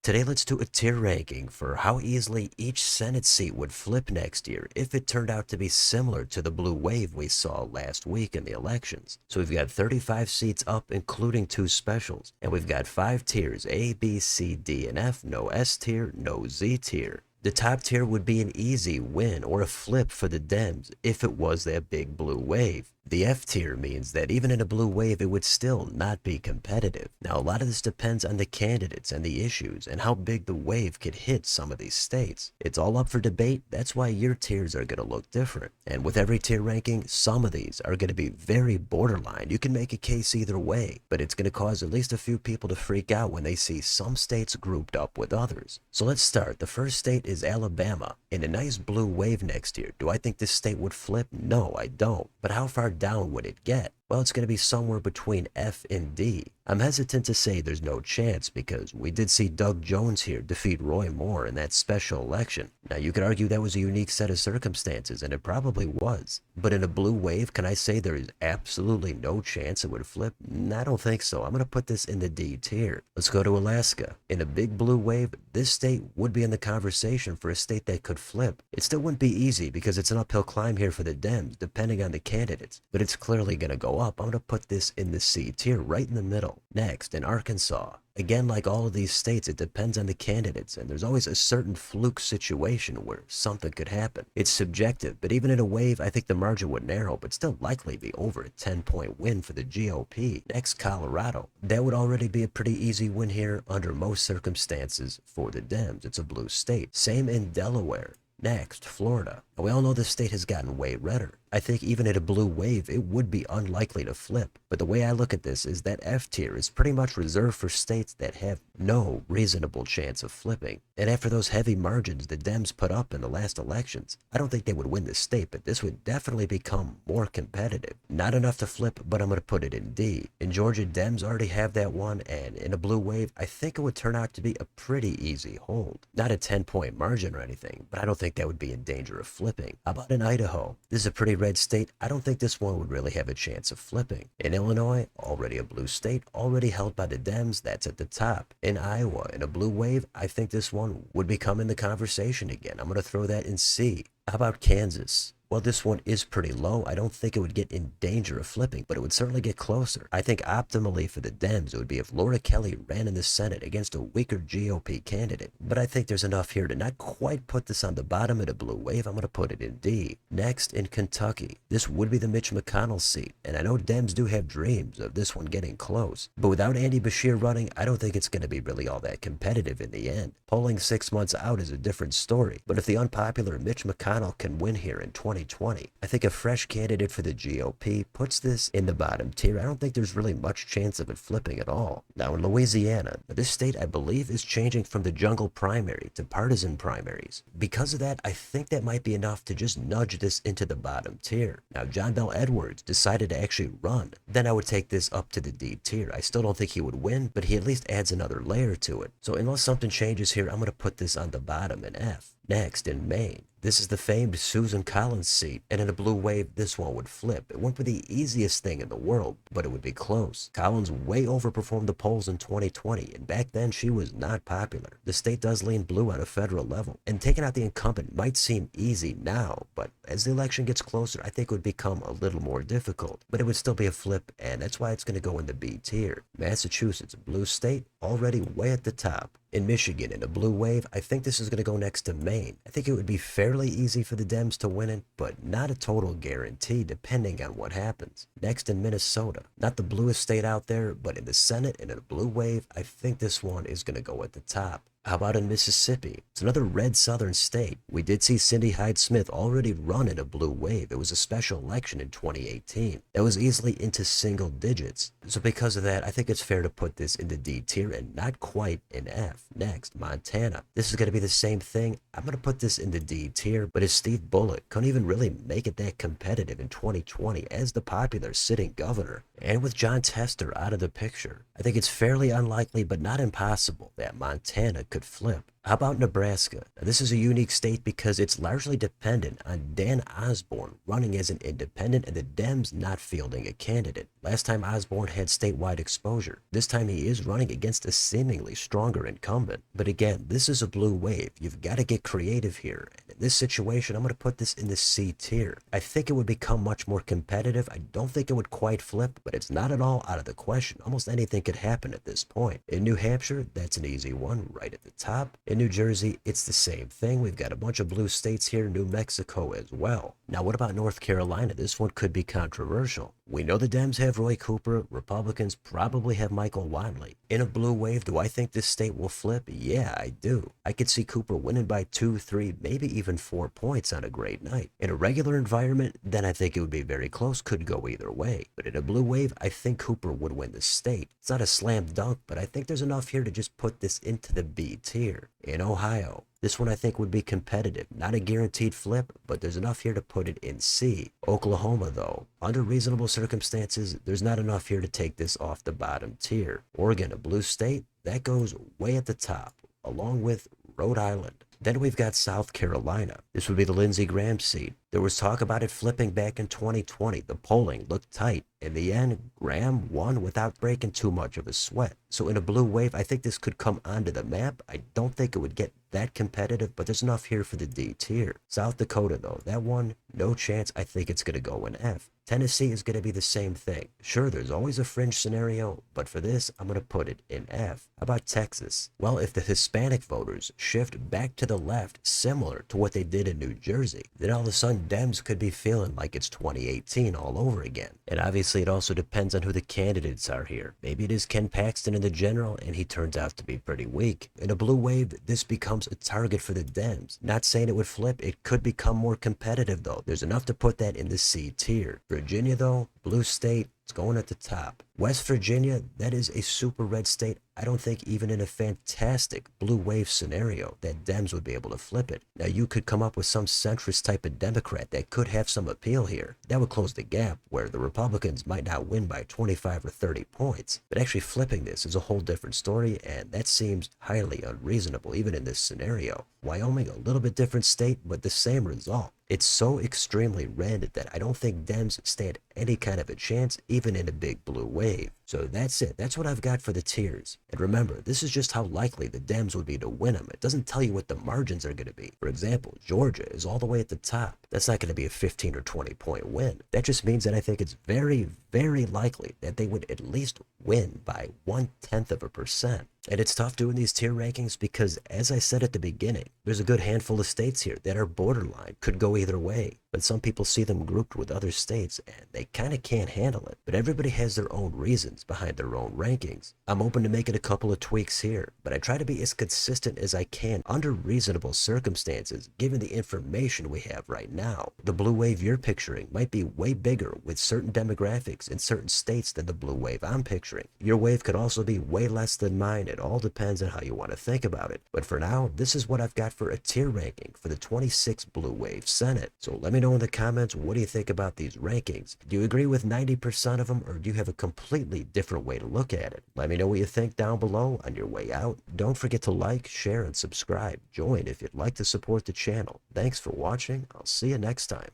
Today, let's do a tier ranking for how easily each Senate seat would flip next year if it turned out to be similar to the blue wave we saw last week in the elections. So we've got 35 seats up, including two specials, and we've got 5 tiers: A, B, C, D, and F, no S tier, no Z tier. The top tier would be an easy win or a flip for the Dems if it was that big blue wave. The F tier means that even in a blue wave, it would still not be competitive. Now, a lot of this depends on the candidates and the issues and how big the wave could hit some of these states. It's all up for debate. That's why your tiers are going to look different. And with every tier ranking, some of these are going to be very borderline. You can make a case either way, but it's going to cause at least a few people to freak out when they see some states grouped up with others. So let's start. The first state is Alabama. In a nice blue wave next year, do I think this state would flip? No, I don't. But how far down would it get? Well, it's going to be somewhere between F and D. I'm hesitant to say there's no chance because we did see Doug Jones here defeat Roy Moore in that special election. Now, you could argue that was a unique set of circumstances, and it probably was. But in a blue wave, can I say there is absolutely no chance it would flip? I don't think so. I'm going to put this in the D tier. Let's go to Alaska. In a big blue wave, this state would be in the conversation for a state that could flip. It still wouldn't be easy because it's an uphill climb here for the Dems, depending on the candidates, but it's clearly going to go up. I'm going to put this in the C tier, right in the middle. Next, in Arkansas. Again, like all of these states, it depends on the candidates, and there's always a certain fluke situation where something could happen. It's subjective, but even in a wave, I think the margin would narrow, but still likely be over a 10-point win for the GOP. Next, Colorado. That would already be a pretty easy win here under most circumstances for the Dems. It's a blue state. Same in Delaware. Next, Florida. Now, we all know this state has gotten way redder. I think even at a blue wave, it would be unlikely to flip. But the way I look at this is that F tier is pretty much reserved for states that have no reasonable chance of flipping. And after those heavy margins the Dems put up in the last elections, I don't think they would win the state, but this would definitely become more competitive. Not enough to flip, but I'm going to put it in D. In Georgia, Dems already have that one, and in a blue wave, I think it would turn out to be a pretty easy hold. Not a 10-point margin or anything, but I don't think that would be in danger of flipping. How about in Idaho? This is a pretty red state. I don't think this one would really have a chance of flipping. In Illinois, already a blue state, already held by the Dems, that's at the top. In Iowa, in a blue wave, I think this one would become in the conversation again. I'm going to throw that in C. How about Kansas? Well, this one is pretty low. I don't think it would get in danger of flipping, but it would certainly get closer. I think optimally for the Dems, it would be if Laura Kelly ran in the Senate against a weaker GOP candidate. But I think there's enough here to not quite put this on the bottom of the blue wave. I'm going to put it in D. Next, in Kentucky. This would be the Mitch McConnell seat, and I know Dems do have dreams of this one getting close. But without Andy Beshear running, I don't think it's going to be really all that competitive in the end. Polling 6 months out is a different story, but if the unpopular Mitch McConnell can win here in 2020, I think a fresh candidate for the GOP puts this in the bottom tier. I don't think there's really much chance of it flipping at all. Now in Louisiana, this state I believe is changing from the jungle primary to partisan primaries. Because of that, I think that might be enough to just nudge this into the bottom tier. Now John Bel Edwards decided to actually run, then I would take this up to the D tier. I still don't think he would win, but he at least adds another layer to it. So unless something changes here, I'm going to put this on the bottom in F. Next, in Maine. This is the famed Susan Collins seat, and in a blue wave, this one would flip. It wouldn't be the easiest thing in the world, but it would be close. Collins way overperformed the polls in 2020, and back then she was not popular. The state does lean blue on a federal level, and taking out the incumbent might seem easy now, but as the election gets closer, I think it would become a little more difficult. But it would still be a flip, and that's why it's going to go in the B tier. Massachusetts, a blue state, already way at the top. In Michigan, in a blue wave, I think this is going to go next to Maine. I think it would be fairly easy for the Dems to win it, but not a total guarantee depending on what happens. Next, in Minnesota, not the bluest state out there, but in the Senate and in a blue wave, I think this one is going to go at the top. How about in Mississippi? It's another red southern state. We did see Cindy Hyde-Smith already run in a blue wave. It was a special election in 2018. That was easily into single digits. So because of that, I think it's fair to put this in the D tier and not quite in F. Next, Montana. This is going to be the same thing. I'm going to put this in the D tier, but as Steve Bullock couldn't even really make it that competitive in 2020 as the popular sitting governor, and with John Tester out of the picture, I think it's fairly unlikely but not impossible that Montana could flip. How about Nebraska? Now, this is a unique state because it's largely dependent on Dan Osborne running as an independent and the Dems not fielding a candidate. Last time Osborne had statewide exposure. This time he is running against a seemingly stronger incumbent. But again, this is a blue wave. You've got to get creative here. And in this situation, I'm going to put this in the C tier. I think it would become much more competitive. I don't think it would quite flip, but it's not at all out of the question. Almost anything could happen at this point. In New Hampshire, that's an easy one right at the top. In New Jersey, it's the same thing. We've got a bunch of blue states here, New Mexico as well. Now, what about North Carolina? This one could be controversial. We know the Dems have Roy Cooper. Republicans probably have Michael Wadley. In a blue wave, do I think this state will flip? Yeah, I do. I could see Cooper winning by 2, 3, maybe even 4 points on a great night. In a regular environment, then I think it would be very close, could go either way. But in a blue wave, I think Cooper would win the state. It's not a slam dunk, but I think there's enough here to just put this into the B tier. In Ohio, this one I think would be competitive. Not a guaranteed flip, but there's enough here to put it in C. Oklahoma, though, under reasonable circumstances, there's not enough here to take this off the bottom tier. Oregon, a blue state, that goes way at the top, along with Rhode Island. Then we've got South Carolina. This would be the Lindsey Graham seat. There was talk about it flipping back in 2020. The polling looked tight. In the end, Graham won without breaking too much of a sweat. So in a blue wave, I think this could come onto the map. I don't think it would get that competitive, but there's enough here for the D tier. South Dakota, though, that one, no chance. I think it's going to go in F. Tennessee is going to be the same thing. Sure, there's always a fringe scenario, but for this, I'm going to put it in F. How about Texas? Well, if the Hispanic voters shift back to the left, similar to what they did in New Jersey, then all of a sudden Dems could be feeling like it's 2018 all over again. And obviously it also depends on who the candidates are here. Maybe it is Ken Paxton in the general, and he turns out to be pretty weak. In a blue wave, this becomes a target for the Dems. Not saying it would flip, it could become more competitive though. There's enough to put that in the C tier. Virginia though, blue state, it's going at the top. West Virginia, that is a super red state. I don't think even in a fantastic blue wave scenario that Dems would be able to flip it. Now you could come up with some centrist type of Democrat that could have some appeal here. That would close the gap where the Republicans might not win by 25 or 30 points. But actually flipping this is a whole different story, and that seems highly unreasonable even in this scenario. Wyoming, a little bit different state, but the same result. It's so extremely red that I don't think Dems stand any kind of a chance even in a big blue wave. So that's it. That's what I've got for the tiers. And remember, this is just how likely the Dems would be to win them. It doesn't tell you what the margins are going to be. For example, Georgia is all the way at the top. That's not going to be a 15 or 20 point win. That just means that I think it's very, very likely that they would at least win by 0.1%. And it's tough doing these tier rankings because, as I said at the beginning, there's a good handful of states here that are borderline, could go either way. But some people see them grouped with other states and they kind of can't handle it. But everybody has their own reasons behind their own rankings. I'm open to making a couple of tweaks here, but I try to be as consistent as I can under reasonable circumstances given the information we have right now. The blue wave you're picturing might be way bigger with certain demographics in certain states than the blue wave I'm picturing. Your wave could also be way less than mine. It all depends on how you want to think about it. But for now, this is what I've got for a tier ranking for the 26 Blue Wave Senate. So let me know in the comments, what do you think about these rankings? Do you agree with 90% of them, or do you have a completely different way to look at it? Let me know what you think down below on your way out. Don't forget to like, share, and subscribe. Join if you'd like to support the channel. Thanks for watching. I'll see you next time.